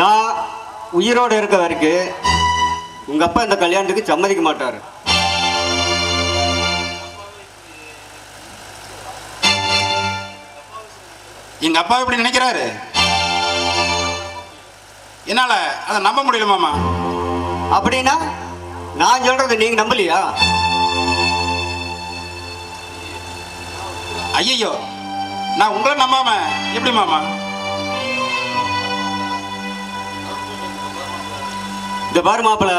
நான் உயிரோடு இருக்க வரைக்கும் உங்கள் அப்பா இந்த கல்யாணத்துக்கு சம்மதிக்க மாட்டார். எங்க அப்பா இப்படி நினைக்கிறாரு, என்னால அதை நம்ப முடியல மாமா. அப்படின்னா நான் சொல்றது நீங்க நம்பலையா? ஐயோ, நான் உங்களை நம்பாம எப்படி மாமா? இந்த பாரு மாப்பிள,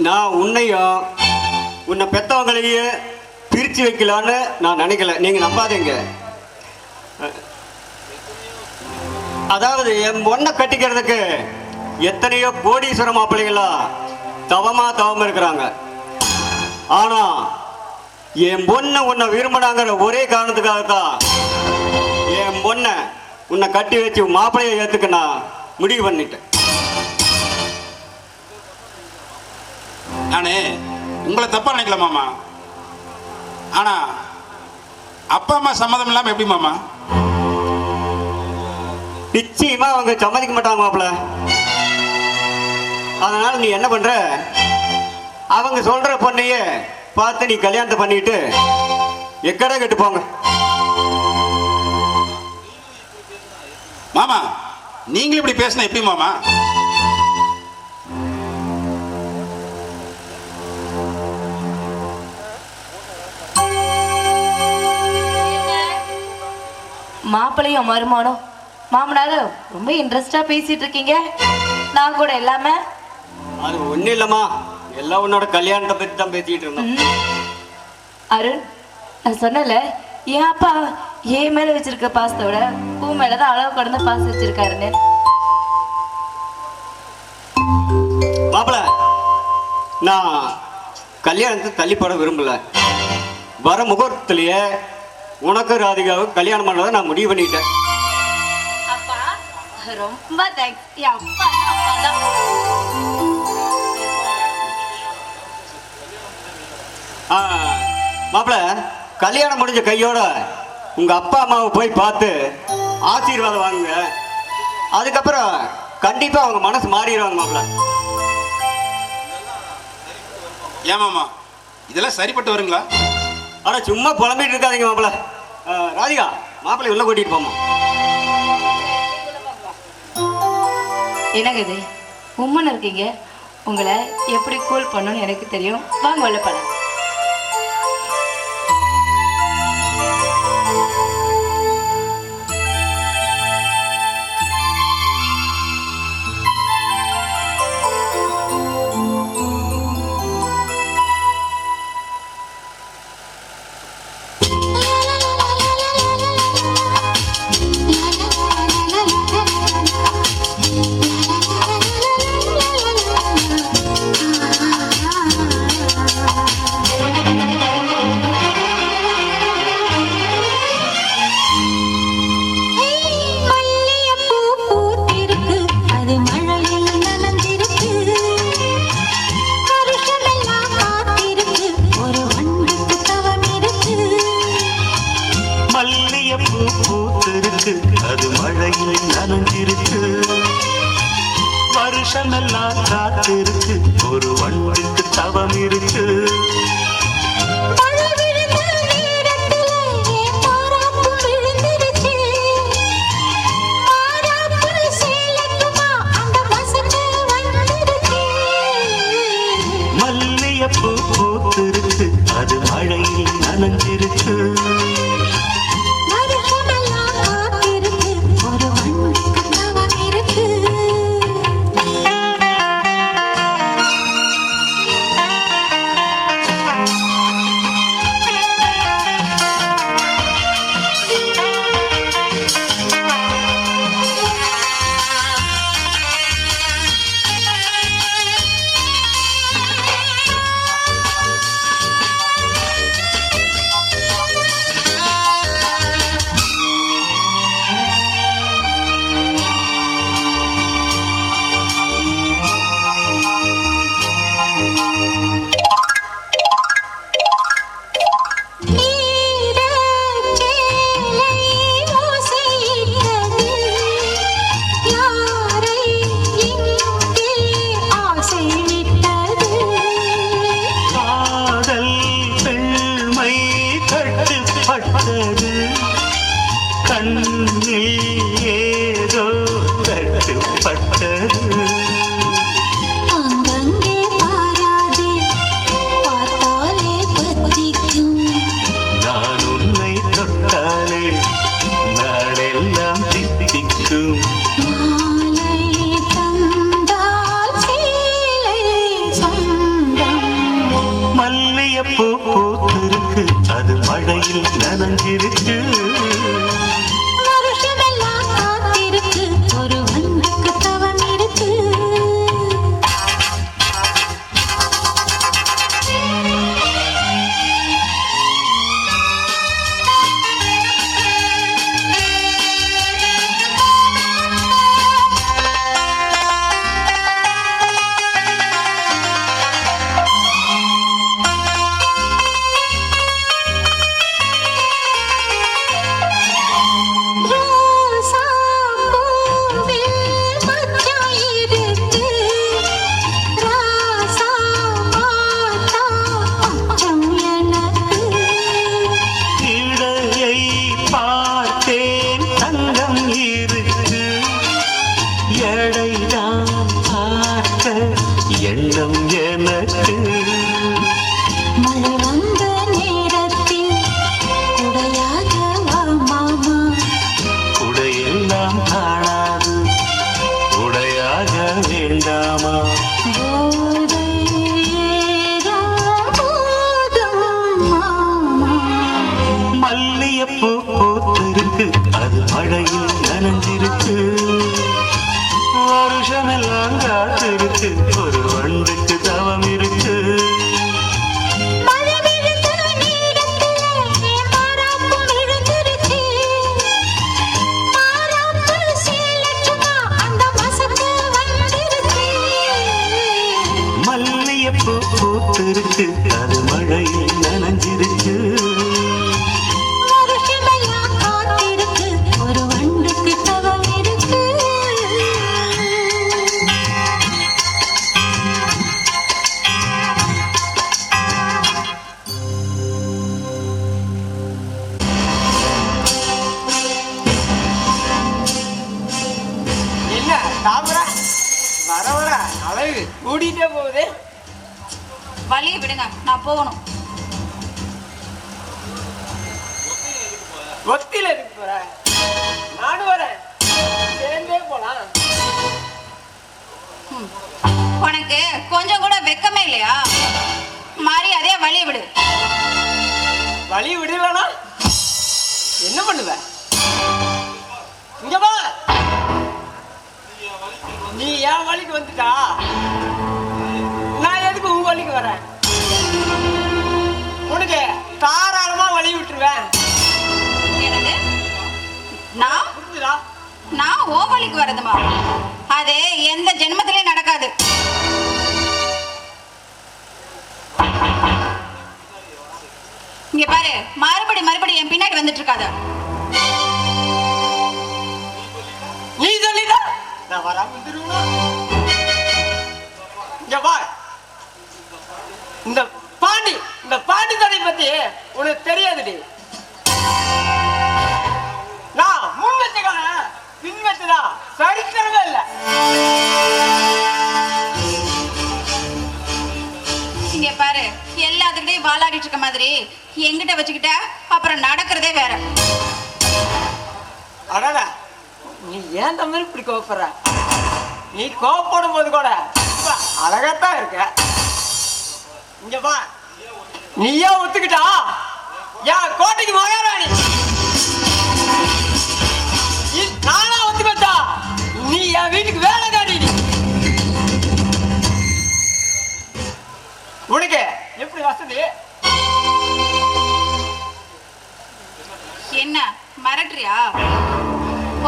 நான் உன்னையும் உன்னை பெத்தவங்களையே பிரித்து வைக்கலான்னு நான் நினைக்கல. நீங்க நம்பாதீங்க. அதாவது என் பொண்ணை கட்டிக்கிறதுக்கு எத்தனையோ கோடீஸ்வர மாப்பிள்ளைகளா தவம் இருக்கிறாங்க. ஆனா என் பொண்ணை உன்னை விரும்பினாங்கிற ஒரே காரணத்துக்காகத்தான் என் பொண்ணை உன்னை கட்டி வச்சு மாப்பிள்ளையை ஏத்துக்க நான் முடிவு பண்ணிட்டேன். நானு உங்களை தப்பா நினைக்கல மாமா. ஆனா அப்பா அம்மா சம்மதம் இல்லாம எப்படி மாமா? நிச்சயமா அவங்க சம்மதிக்க மாட்டாங்க மாப்பிள்ள. அதனால நீ என்ன பண்ற, அவங்க சொல்ற பொண்ணையே பார்த்து நீ கல்யாணத்தை பண்ணிட்டு எக்கடா கெட்டு போங்க. மாமா நீங்களும் இப்படி பேசினா எப்படி மாமா? மாப்பிள்ளையும் மருமானும் மாமனாரும் ரொம்ப இன்ட்ரெஸ்டா பேசிட்டு இருக்கீங்க. நான் கூட எல்லாமே அது ஒன்றும் இல்லைம்மா, எல்லாம் உன்னோட கல்யாணத்தை பற்றி தான் பேசிக்கிட்டு இருந்தோம். அருண், நான் சொன்னல என் அப்பா ஏன் மேல வச்சிருக்க பாசத்தை விட பூ மேலதான் அளவு கடந்த பாசம் வச்சிருக்காருன்னு. மாப்பிள்ள, நான் கல்யாணத்தை தள்ளி போட விரும்பல. வர முகூர்த்தத்திலேயே உனக்கு ராதிகாவுக்கு கல்யாணம் பண்ணதை நான் முடிவு பண்ணிட்டேன். அப்பா ரொம்ப தேங்க்ஸ். அப்பா மாப்பிள்ள, கல்யாணம் முடிஞ்ச கையோட உங்க அப்பா அம்மாவை போய் பார்த்து ஆசீர்வாதம் வாங்குங்க. அதுக்கப்புறம் கண்டிப்பா அவங்க மனசு மாறிடுவாங்க மாப்பிள்ள. ஏமாமா இதெல்லாம் சரிப்பட்டு வருங்களா? ஆனா சும்மா புலம்பிட்டு இருக்காதீங்க மாப்பிள்ள. ராதிகா, மாப்பிள்ளை உள்ள கூட்டிட்டு போமா. என்னங்க இது உம்மன் இருக்கீங்க? உங்களை எப்படி கூல் பண்ணணும்னு எனக்கு தெரியும். வாங்க உள்ள போலாம். அது மழையில் நனைஞ்சிருக்கு, வருஷமெல்லாம் காத்திருக்கு, ஒரு வண்டுக்கு தவம் இருக்கு. மல்லிகைப்பூ பூத்திருக்கு, அது மழையில் நனைஞ்சிருக்கு. எல்லாம் காணாது உடையாக வேண்டாமா மல்லியப்பூ பூத்திருக்கு அது மழையில் நனைஞ்சிருக்கு வருஷமெல்லாம் காத்திருக்கு ஒரு வண்டுக்கு தவம் இருக்கு மல்லியப்பூ பூத்திருக்கு அது மழையில் நனைஞ்சிருக்கு என்ன தாமர வர வர அழகு கூடிட்டே போகுது. வழியை விடுங்க, நான் போகணும். ஒத்தில இருக்கு போற, நானும் வரேன், சேர்ந்தே போலாம். உனக்கு கொஞ்சம் கூட வெக்கமே இல்லையா? மரியாதையா வழியை விடு. வழி விடலனா என்ன பண்ணுவ? இங்க வா, நீ என் வழிக்கு வந்துட்டா நான் எதுக்கு உன் வழிக்கு வரேன்? உனக்கு தாராளமா வழி விட்டுருவேன். என்னது? நான் புரிஞ்சுதா? நான் ஓ வழிக்கு வரதுமா? அது எந்த ஜென்மத்திலே நடக்காது. இங்க பாரு, மறுபடி என் பின்னாடி வந்துட்டு இருக்காத. நீ சொல்லிடா நான் வராம வந்துருவேனா? இங்க வா, இந்த பாண்டி தடை பத்தி உனக்கு தெரியாதுடி. நான் முன்வச்சுக்கான பின்வச்சுதான் சரித்திரமே இல்ல. இங்க பாரு, எல்லாத்துக்கிட்டையும் வாலாடிட்டு இருக்க மாதிரி எங்கிட்ட வச்சுக்கிட்ட அப்புறம் நடக்கிறதே வேற. அடடா, நீ ஏன் தமிழ் இப்படி கோவப்படுற? நீ கோவப்படும் போது கூட அழகாத்தான் இருக்க. இங்க வா, நீயா ஒத்துக்கிட்டா என் கோட்டைக்கு மகாராணி. நானா ஒத்துக்கிட்டா நீ என் வீட்டுக்கு வேலை காட்டி. உனக்கு எப்படி வசதி? என்ன மிரட்டுறியா?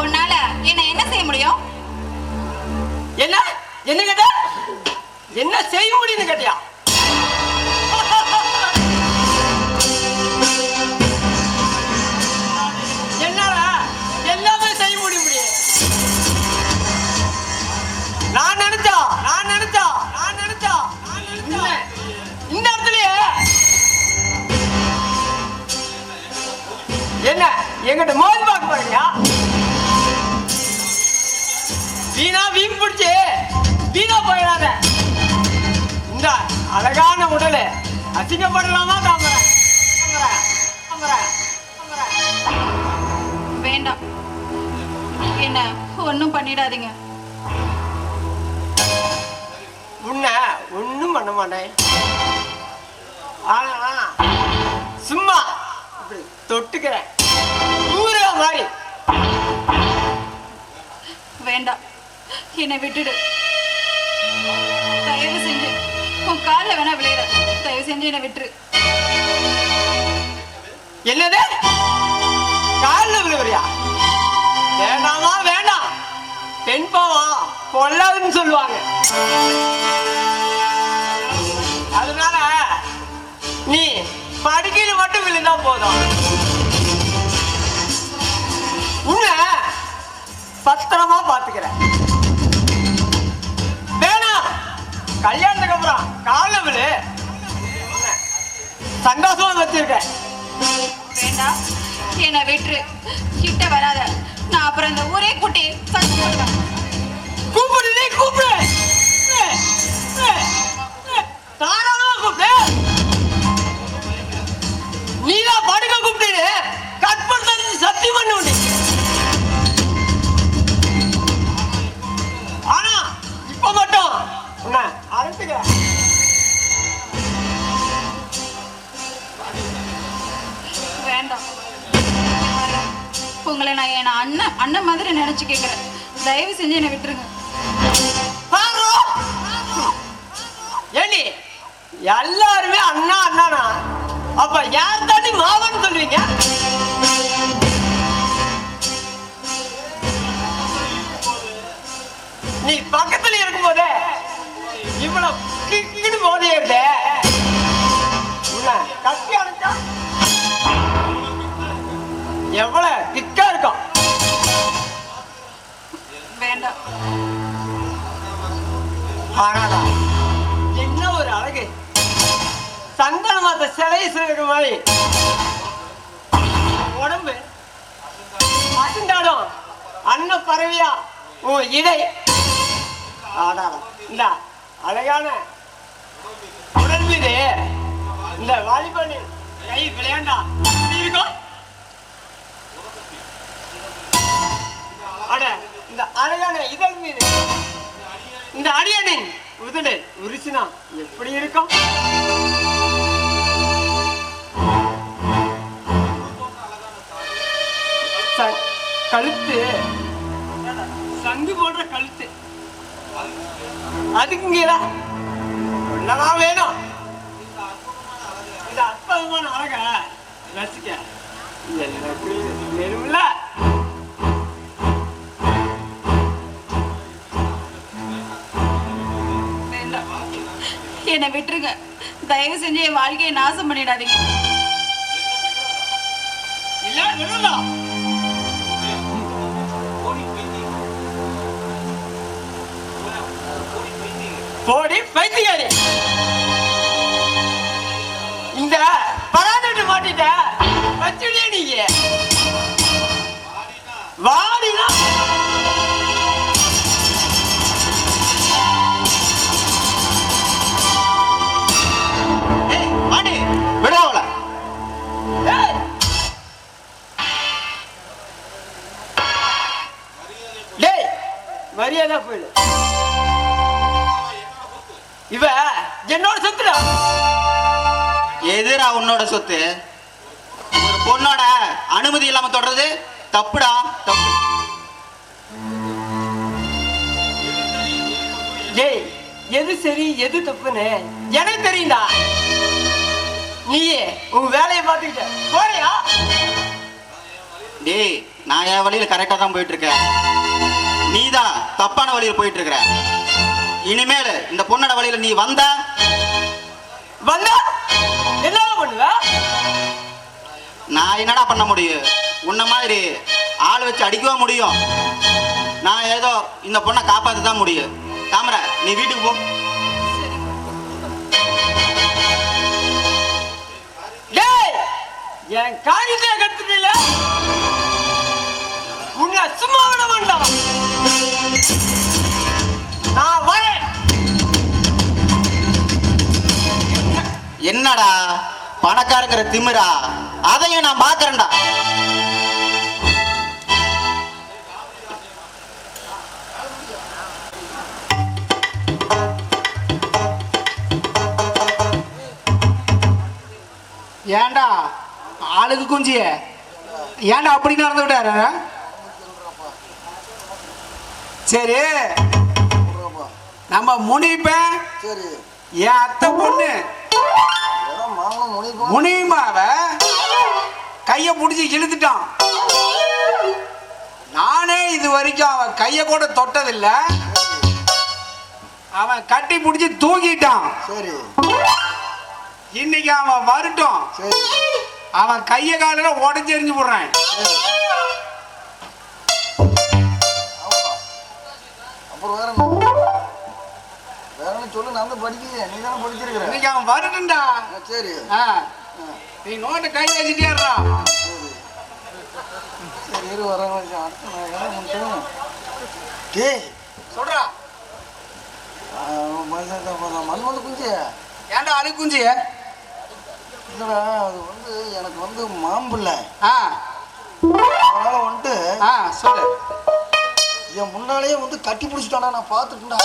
உன்னால என்ன செய்ய முடியும்? என்ன என்ன கேட்ட? என்ன செய்ய முடியும்னு கேட்டியா? என்னால எல்லாமே செய்ய முடியும். நான் நினைச்சா இந்த இடத்துலயே என்ன எங்கிட்ட மோதி பார்க்க போறீங்க? வீண் பிடிச்சு வீணா போயிடாத. இந்த அழகான உடலை அசிங்கப்படலாமா? வேண்டாம், என்ன ஒன்னும் பண்ணிடாதீங்க. உன்னை ஒன்னும் பண்ண மாட்டேன். ஆனா சும்மா இப்படி தொட்டுக்கிறேன் ஊரா மாதிரி. வேண்டாம், என்னை விட்டுடு. தயவு செஞ்சு உன் காலில் வேணா விளையாட. தயவு செஞ்சு என்னை விட்டுரு. என்னது? காலில் விழுவறியா? வேண்டாமா? வேண்டாம். பெண் பாவம் கொள்ளாதுன்னு சொல்லுவாங்க. அதனால நீ படுக்கையில் மட்டும் விழுந்தா போதும். உன்னை பத்திரமா பாத்துக்கிறேன். வேணாம், கல்யாணத்துக்கு அப்புறம் காலில் விழு. சந்தோஷமா வச்சிருக்கேன். வேண்டாம், என்னை விட்டுரு. கிட்ட வராத. நான் அப்புறம் இந்த ஊரே கூட்டி சத்தம் போடுவேன். கூப்பிடு, நீ கூப்பிடு, தாராளமா கூப்பிடு. நீதான் படுக்க கூப்பிட்டு கட் பண்ணி சத்தியம் பண்ண நினைச்சு கேட்கிறேன். தயவு செஞ்சு என்னை விட்டுருங்க. ஏண்டி எல்லாருமே அண்ணா அண்ணானா அப்ப யார் தாண்டி மாவன்னு சொல்லுவீங்க? நீ பக்கத்துல இருக்கும் போதே இவ்வளவு கிக்கிட்டு போதே இருந்த கத்தி அணைச்சா எவ்வளவு திக்கா இருக்கும். வேண்டாம். ஆனாடா என்ன ஒரு அழகு, சந்தன மாத்த சிலையை சொல்லுற மாதிரி உடம்பு அசந்தாடும் அன்ன பறவையா உன் இடை. ஆடாடா இந்த அழகான உடல் மீது இந்த வாலிபால் கை விளையாண்டா இருக்கும். அட இந்த அழகான இதழ் மீது இந்த அடியனின் உதடு உரிசினா எப்படி இருக்கும்? கழுத்து சங்கு போன்ற கழுத்து, அதுக்குங்களா என்னதான் வேணும்? இந்த அற்புதமான அழக ரசிக்க வேணும்ல? என்னை விட்டுருங்க. தயவு செஞ்சு என் வாழ்க்கையை நாசம் பண்ணிடாதீங்க. இல்ல விடுங்களா? போடி பைத்தியாரி, இந்த பராஜட்டு மாட்டிட்ட வச்சுடியே நீங்க வாடினா விடாவல. டேய் மரியாதை போயிடு. இவ என்னோட சொத்துடா. எதிரா உன்னோட சொத்து? ஒரு பொண்ணோட அனுமதி இல்லாம தொடர்றது தப்புடா, தப்பு. டேய் எது சரி எது தப்புன்னு எனக்கு தெரியும்டா. நீயே உன் வேலையை பார்த்துக்கிட்ட போறியா? டேய் நான் என் வழியில கரெக்டா தான் போயிட்டு இருக்கேன், நீதான் தப்பான வழியில போயிட்டு இருக்கிற. இனிமேல் இந்த பொண்ணோட வழியில நீ வந்தா என்ன பண்ணுவ? நான் என்னடா பண்ண முடியும்? உன்ன மாதிரி ஆள் வச்சு அடிக்கவே முடியும்? நான் ஏதோ இந்த பொண்ணை காப்பாத்த தான் முடியும். தாமரை நீ வீட்டுக்கு போ. என் காரியத்தை கத்துக்கல, உன்னை சும்மா விட வேண்டாம். நான் வரேன். என்னடா பணக்காரங்கிற திமிரா? அதையும் நான் பாக்குறேன்டா. ஏண்டா ஆளுக்கு குஞ்சிய ஏண்டா அப்படி நடந்து விட்டாரு? சரி நம்ம முனிப்ப என் அத்தை பொண்ணு முனிமாவ கைய பிடிச்சி இழுத்துட்டான். நானே இது வரைக்கும் அவன் கைய கூட தொட்டதில்ல. அவன் கட்டி பிடிச்சி தூக்கிட்டான். இன்னைக்கு அவன் வரட்டும், அவன் கைய காலில உடஞ்சு எறிஞ்சு போடுறான். சொல்லு, நான் படிக்கிறேன், நீ தானே படிச்சிருக்கிற. இன்னைக்கு அவன் வரட்டும்டா. சரி நீ நோட்டை கை வச்சுட்டேறா. சரி இரு வராங்க. அடுத்து நான் டேய் சொல்றா. மண்மது குஞ்சு ஏன்டா அழு குஞ்சு? இல்லடா அது வந்து எனக்கு வந்து மாம்பிள்ள. அதனால வந்துட்டு சொல்லு. என் முன்னாலேயே வந்து கட்டி பிடிச்சிட்டானா, நான் பார்த்துட்டேன்டா.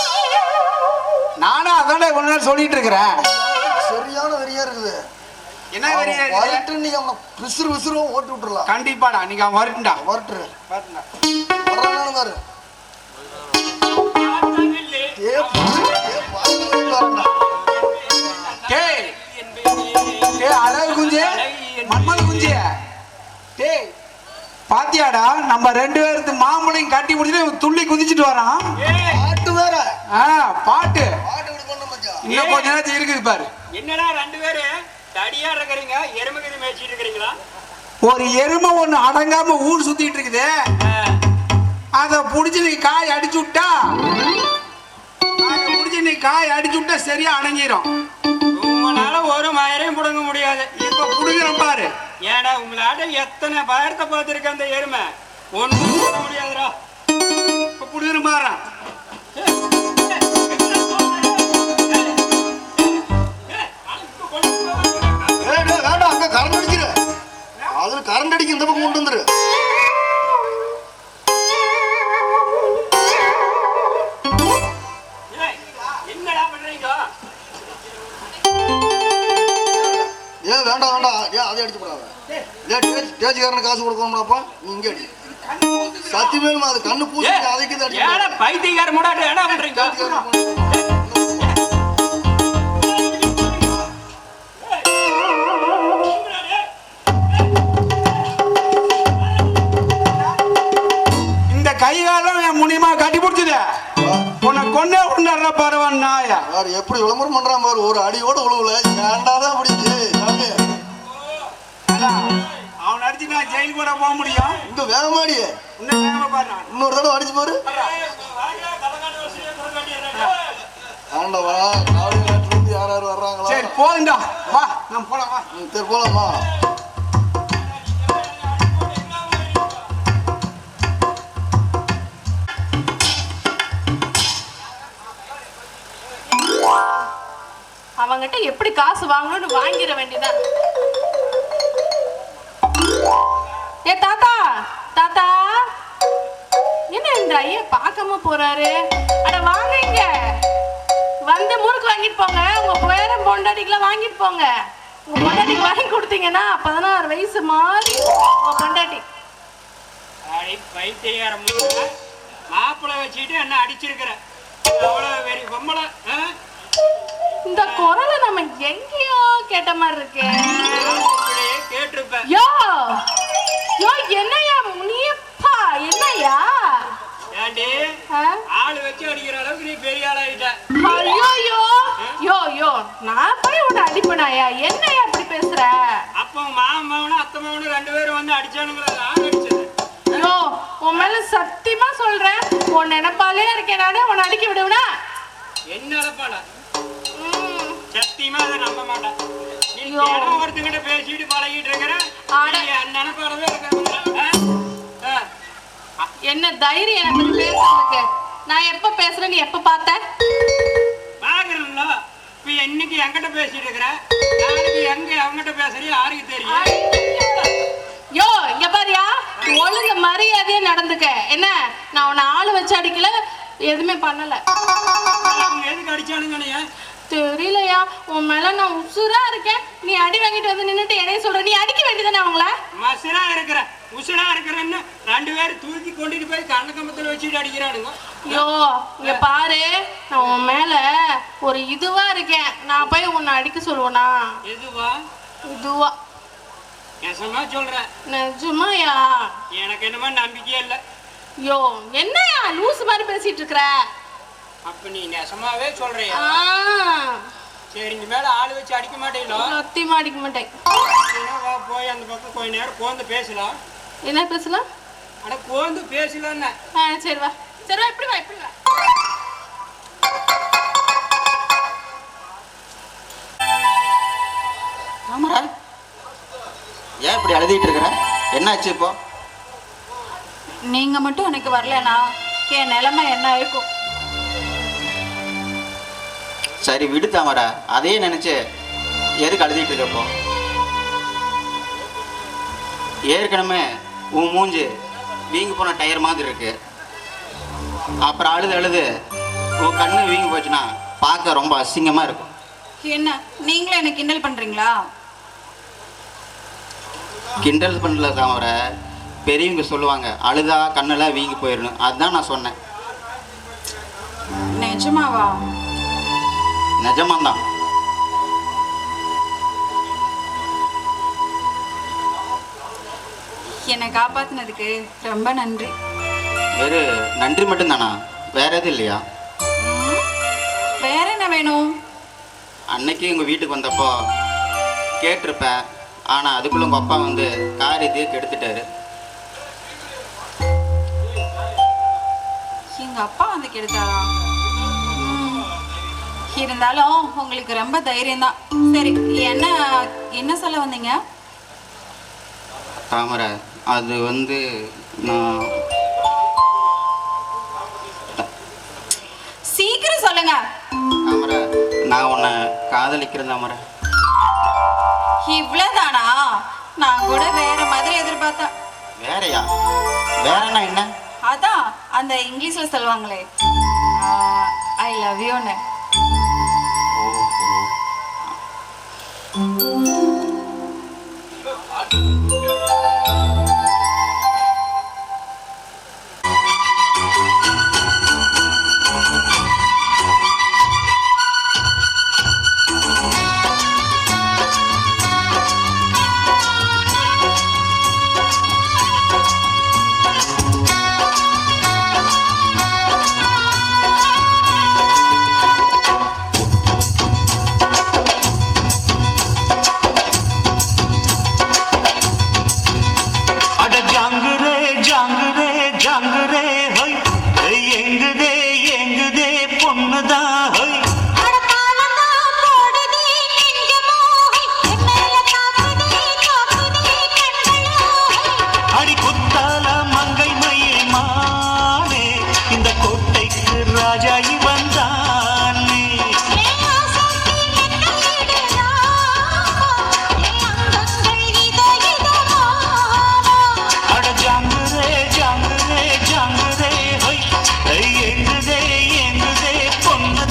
நானும் அதான்டா கொஞ்ச நேரம் சொல்லிட்டு இருக்கிறேன். சரியான வெறியா இருக்குது. என்ன வரி இருக்குது? வரட்டு நீங்க அவனை விசிறும் ஓட்டி விட்டுறலாம். கண்டிப்பாடா நீங்க அவன் வரட்டும்டா. வரட்டு வரட்டும்டா. வர்றானு பாரு. டேய் டேய் அழகு குஞ்சு மன்மத குஞ்சு டேய் பாத்தியாடா நம்ம 2 பேருக்கு மாம்பழையும் கட்டி முடிச்சுட்டு துள்ளி குதிச்சுட்டு வரான். பாட்டு வேற. பாட்டு பாட்டு விடு பண்ண மச்சான். இன்னும் கொஞ்ச நேரத்துக்கு இருக்குது பாரு. என்னடா 2 பேரு தடியா இருக்கிறீங்க, எருமைக்கு மேய்ச்சிட்டு இருக்கிறீங்களா? ஒரு எருமை ஒண்ணு அடங்காம ஊர் சுத்திட்டு இருக்குது. அதை புடிச்சு நீ காய் அடிச்சு விட்டா சரியா அடங்கிரும். உங்களால ஒரு மயிரையும் புடுங்க முடியாது. இப்ப புடுங்குறேன் பாரு. ஏடா உங்களாட்ட எத்தனை பயத்தை பார்த்துருக்க அந்த எருமை ஒன்றும் புடுங்க முடியாதுடா. இப்ப புடுங்குறேன் பாரு. வேண்டாம், அங்க கரண்ட் அடிக்கிற. அதுல கரண்ட் அடிக்க இந்த பக்கம் கொண்டு வந்துரு. என்னடா பண்றீங்க? ஏன் வேண்டாம், ஏன் அதை அடிச்சு போடாத. ஸ்டேஜ்காரனுக்கு காசு கொடுக்கணும்னாப்பா நீ இங்கே அடி. சத்தியமேலுமா அது கண்ணு பூசி அதைக்கு அடிச்சு பைத்தியக்கார முடாட்டு என்ன பண்றீங்க? இந்த கைகாலம் என் முனியமா கட்டி பிடிச்சது. உன்னை கொண்டே உண்டாடுற பரவான் நாயா. யார் எப்படி விளம்பரம் பண்றான் பாரு. ஒரு அடியோட உழுவுல ஏண்டாதான் பிடிச்சு. அவன் அடிச்சு நான் ஜெயில் கூட போக முடியும். இங்க வேகமாடி இன்னொரு தடவை அடிச்சு பாரு. ஆண்டவா காவடி நாட்டுல இருந்து யார் வர்றாங்களா? சரி போதுண்டா, வா நம்ம போலாம். வா சரி போலாமா? அவங்கிட்ட எப்படி காசு வாங்கணும்னு வாங்கிட வேண்டியதான். ஏ தாத்தா, தாத்தா என்ன இந்த ஐயா பார்க்காம போறாரு? அட வாங்க, இங்க வந்து முறுக்கு வாங்கிட்டு போங்க. உங்க பேரன் பொண்டாட்டிக்கெல்லாம் வாங்கிட்டு போங்க. உங்க பொண்டாட்டிக்கு வாங்கி கொடுத்தீங்கன்னா 16 வயசு மாதிரி உங்க பொண்டாட்டி. பைத்தியக்கார மாப்பிள்ளை வச்சுட்டு என்ன அடிச்சிருக்கிற வெறி பொம்பளை. இந்த குரலை நம்ம எங்கேயோ கேட்ட மாதிரி இருக்கு. கேட்டிருப்பேன். யோ யோ என்னையா முனியப்பா, என்னையா ஏண்டி ஆளு வச்சு அடிக்கிற அளவுக்கு நீ பெரிய ஆளாயிட்ட. ஐயோ யோ யோ யோ நான் போய் உன்னை அடிப்பனாயா? என்னையா அப்படி பேசுற? அப்போ மாமனும் அத்தை மகனும் 2 பேரும் வந்து அடிச்சானுங்களா? நான் அடிச்சது. யோ உன் மேல சத்தியமா சொல்றேன், உன் நினைப்பாலே இருக்கேன் நானு. உன்னை அடிக்க விடுவனா? என்ன நினைப்பாள? சத்தியமா அதை நம்ப மாட்டேன். நீ ஒருத்தங்கிட்ட பேசிட்டு பழகிட்டு இருக்கிற நினைப்பாளவே இருக்க. என்ன தைரியம் எனக்கு பேசுறதுக்கு? நான் எப்ப பேசுறேன், நீ எப்ப பார்த்த? பாக்குறேன்ல. இப்ப இன்னைக்கு என்கிட்ட பேசிட்டு இருக்கிற, நாளைக்கு எங்க அவங்ககிட்ட பேசுறியா யாருக்கு தெரியும்? யோ இங்க பாரியா, ஒழுங்கு மரியாதையா நடந்துக்க. என்ன நான் உன்னை ஆளு வச்சு அடிக்கல, எதுவுமே பண்ணல. அவங்க எதுக்கு அடிச்சானுங்க தெரியலையா? உன் மேல நான் உசுரா இருக்கேன், நீ அடி வாங்கிட்டு வந்து நின்னுட்டு என்னைய சொல்ற. நீ அடிக்க வேண்டியதானே அவங்கள? மசுரா இருக்கிற உசுரா இருக்கிறன்னு 2 பேரும் தூக்கி கொண்டுட்டு போய் கண்ண கம்பத்துல வச்சுட்டு அடிக்கிறானுங்க. யோ இங்க பாரு, நான் உன் மேல ஒரு இதுவா இருக்கேன். நான் போய் உன்னை அடிக்க சொல்லுவேனா? எதுவா? இதுவா நெசமா சொல்றேன். நிஜமாயா? எனக்கு என்னமோ நம்பிக்கையே இல்லை. யோ என்னையா லூசு மாதிரி பேசிட்டு இருக்கிற? அப்ப நீ நெசமாவே சொல்றியா? சரி, இந்த மேல ஆளு வச்சு அடிக்க மாட்டேங்களா? சத்தியமா அடிக்க மாட்டேன். போய் அந்த பக்கம் கொஞ்ச நேரம் கோந்து பேசலாம். என்ன பேசலாம்? அட கோந்து பேசலாம். சரி வா, சரி வா, இப்படி வா, இப்படி வா. ஆமாடா, ஏன் இப்படி அழுதிட்டு இருக்கிற? என்னாச்சு இப்போ? நீங்க மட்டும் எனக்கு வரலனா என் நிலைமை என்ன இருக்கும்? சரி விடு தாமரா, அதே நினைச்சு எதுக்கு அழுதிட்டு இருக்கப்போ? ஏற்கனவே உன் மூஞ்சி வீங்கி போன டயர் மாதிரி இருக்கு. அப்புறம் அழுது அழுது உன் கண்ணு வீங்கி போச்சுன்னா பார்க்க ரொம்ப அசிங்கமா இருக்கும். என்ன நீங்களும் எனக்கு கிண்டல் பண்றீங்களா? கிண்டல் பண்ணல தவிர பெரியவங்க சொல்லுவாங்க அழுதா கண்ணெல்லாம் வீங்கி போயிடணும். அதுதான் நான் சொன்னேன். நிஜமாவா? நிஜமாந்தான். என்னை காப்பாத்தினதுக்கு ரொம்ப நன்றி. வேறு நன்றி மட்டும்தானா? வேற எதுவும் இல்லையா? வேற என்ன வேணும்? அன்னைக்கு உங்கள் வீட்டுக்கு வந்தப்போ கேட்டிருப்பேன். ஆனால் அதுக்குள்ளே உங்கள் அப்பா வந்து காரியத்தையே கெடுத்துட்டாரு. எங்க அப்பா வந்து கெடுத்தாரா? இருந்தாலும் உங்களுக்கு ரொம்ப தைரியம் தான். சரி, என்ன சொல்ல வந்தீங்க? தாமரை, அது வந்து நான் சீக்கிரம் சொல்லுங்க. தாமரை, நான் உன்னை காதலிக்கிறேன் தாமரை. இவ்வளவுதானா? நான் கூட வேற மாதிரி எதிர்பார்த்தேன். வேறையா? வேறனா என்ன? அதான் அந்த இங்கிலீஷ்ல சொல்லுவாங்களே, ஐ லவ் யூன்னு. பொண்ணு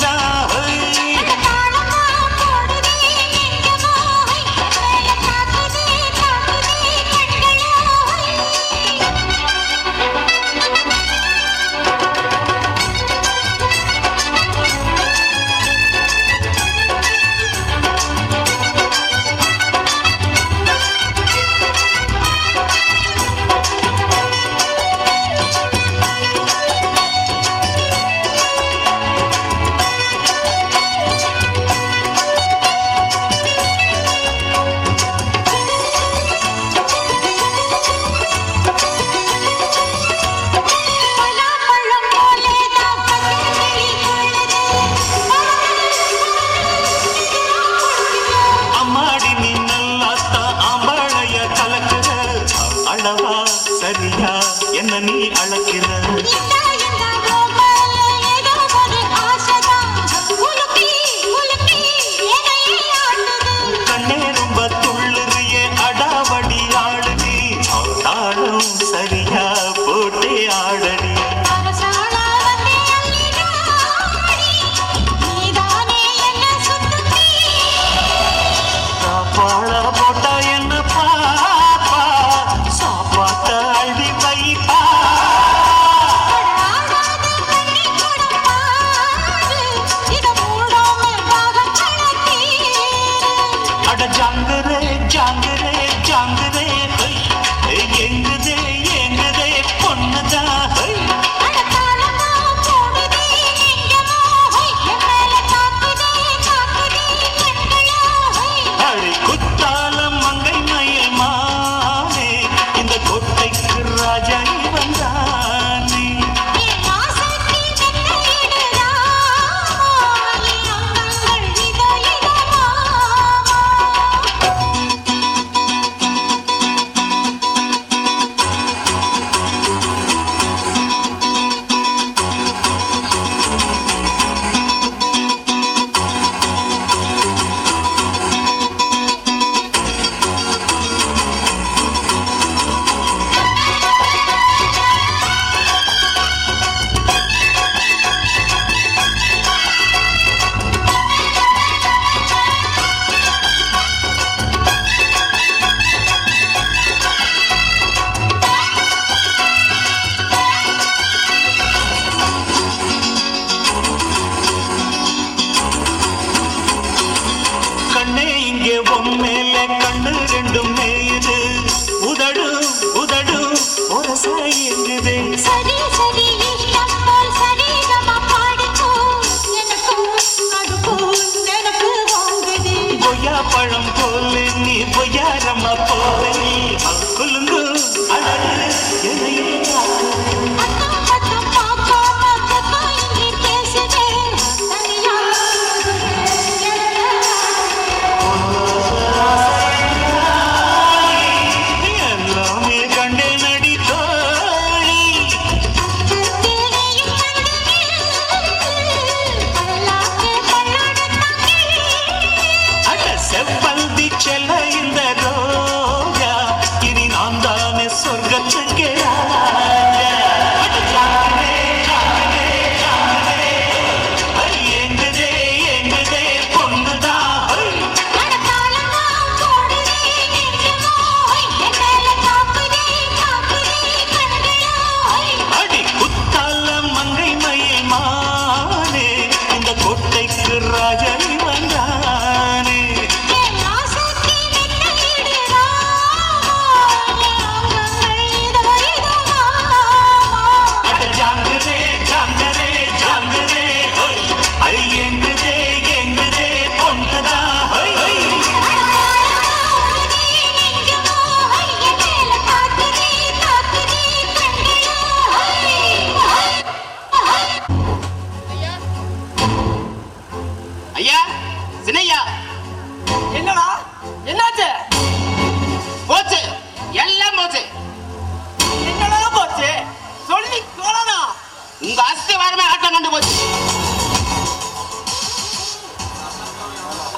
வாரமே ஆட்டம் கண்டு போச்சு.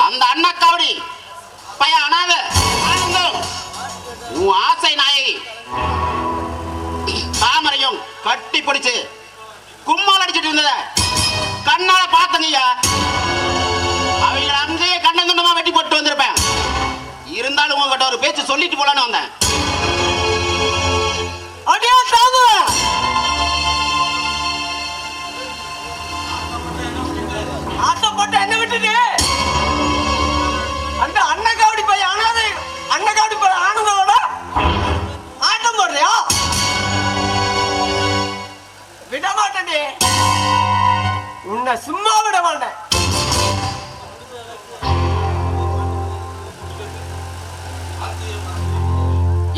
அந்த அண்ணா காவடி பையன் அனாத ஆனந்தம் உன் ஆசை நாயகி தாமரையும் கட்டி பிடிச்சு கும்மால் அடிச்சிட்டு இருந்தத கண்ணால பார்த்தங்கய்யா. அவங்க அங்கேயே கண்ணந்துண்டமா வெட்டி போட்டு வந்திருப்பேன். இருந்தாலும் உங்ககிட்ட ஒரு பேச்சு சொல்லிட்டு போலான்னு வந்தேன். அடியா தாமு ஆட்டம் போட்டு என்ன விட்டுட்டு அந்த அன்னகாவடி பையன் அனாதை அன்னகாவடி பையன் ஆனந்தோட ஆட்டம் போடுறியா? விட மாட்டேன், உன்னை சும்மா விட மாட்டேன்.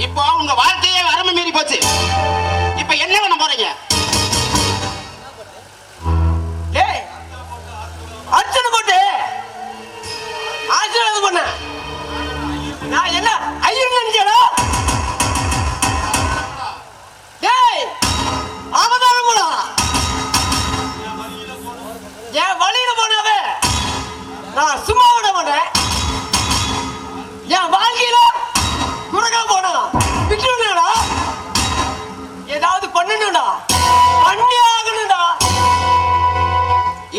இப்போ உங்க வாழ்க்கையே வரம்பு மீறி போச்சு. இப்ப என்ன பண்ண போறீங்க? டேய் அர்ச்சனை போட்டு ஆசீர்வாதம் பண்ண நான் என்ன ஐயன் நினைச்சேடா? டேய் அவதாரம் போடா. என் வழியில போனாவே நான் சும்மா விட மாட்டேன். என் வாழ்க்கையில குறைக்கா போனா விட்டுடா. ஏதாவது பண்ணணும்டா, பண்ணி ஆகணும்டா.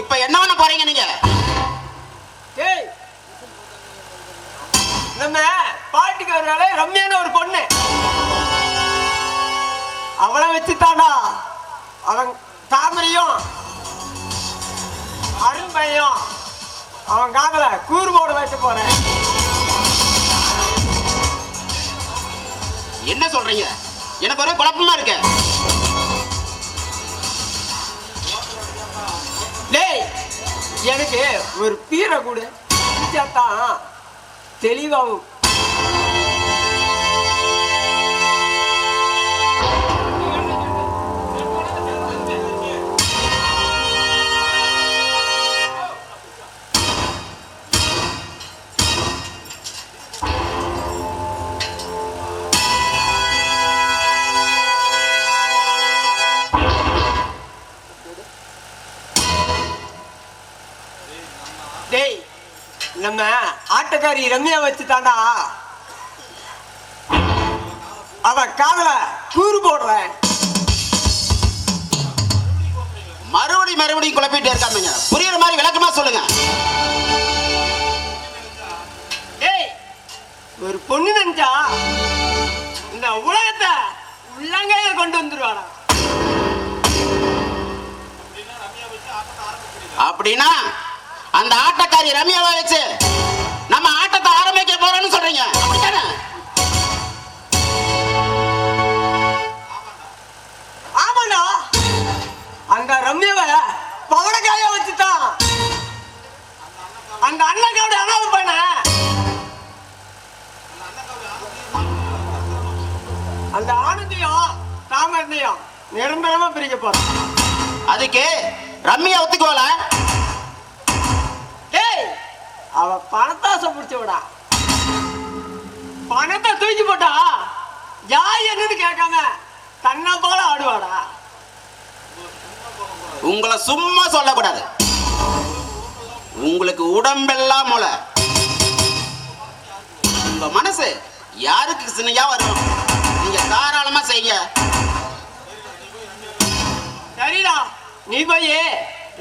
இப்ப என்ன பண்ண போறீங்க நீங்க? ஏய் நம்ம பாட்டுக்கு வர்றாலே ரம்யான ஒரு பொண்ணு, அவளை வச்சுட்டானா அவன் தாமரையும் அருண்பையும் அவன் காதல கூறு போட வைக்க போறேன். என்ன சொல்றீங்க? எனக்கு ஒரே குழப்பமா இருக்கு. டேய் எனக்கு ஒரு பீரை கூட தான் தெளிவாகும். டேய் நம்ம ஆட்டக்காரி ரம்யா வச்சுட்டாண்டா அவ காதல கூறு போடுறேன். மறுபடியும் குழப்பிட்டே இருக்காமங்க. புரியுற மாதிரி விளக்கமா சொல்லுங்க. டேய் ஒரு பொண்ணு நினைச்சா இந்த உலகத்தை உள்ளங்கையில கொண்டு வந்துருவாடா. அப்படின்னா அந்த ஆட்டக்காரி ரம்யாவை வச்சு நம்ம ஆட்டத்தை ஆரம்பிக்க போறோம்னு சொல்றீங்க, அப்படித்தானே? ஆமாடா, அந்த ரம்யாவை பவனக்காய வச்சுட்டான் அந்த அண்ணக்காவோட அனாதை பண்ண. அந்த ஆனந்தையும் தாமரையும் நிரந்தரமா பிரிக்க போறான். அதுக்கு ரம்யா ஒத்துக்கோல. டேய் அவ பணத்தாசை பிடிச்சவடா. பணத்தை தூக்கி போட்டா யார் என்னன்னு கேட்காம தன்னை போல ஆடுவாடா. உங்களை சும்மா சொல்லக்கூடாது. உங்களுக்கு உடம்பெல்லாம் மூளை. உங்க மனசு யாருக்கு சின்னையா வரும், நீங்க தாராளமா செய்யுங்க. சரிடா, நீ போய்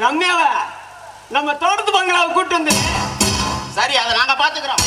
ரம்யாவை நம்ம தோட்டத்து பங்களாவை கூட்டு வந்து. சரி, அதை நாங்க பாத்துக்கிறோம்.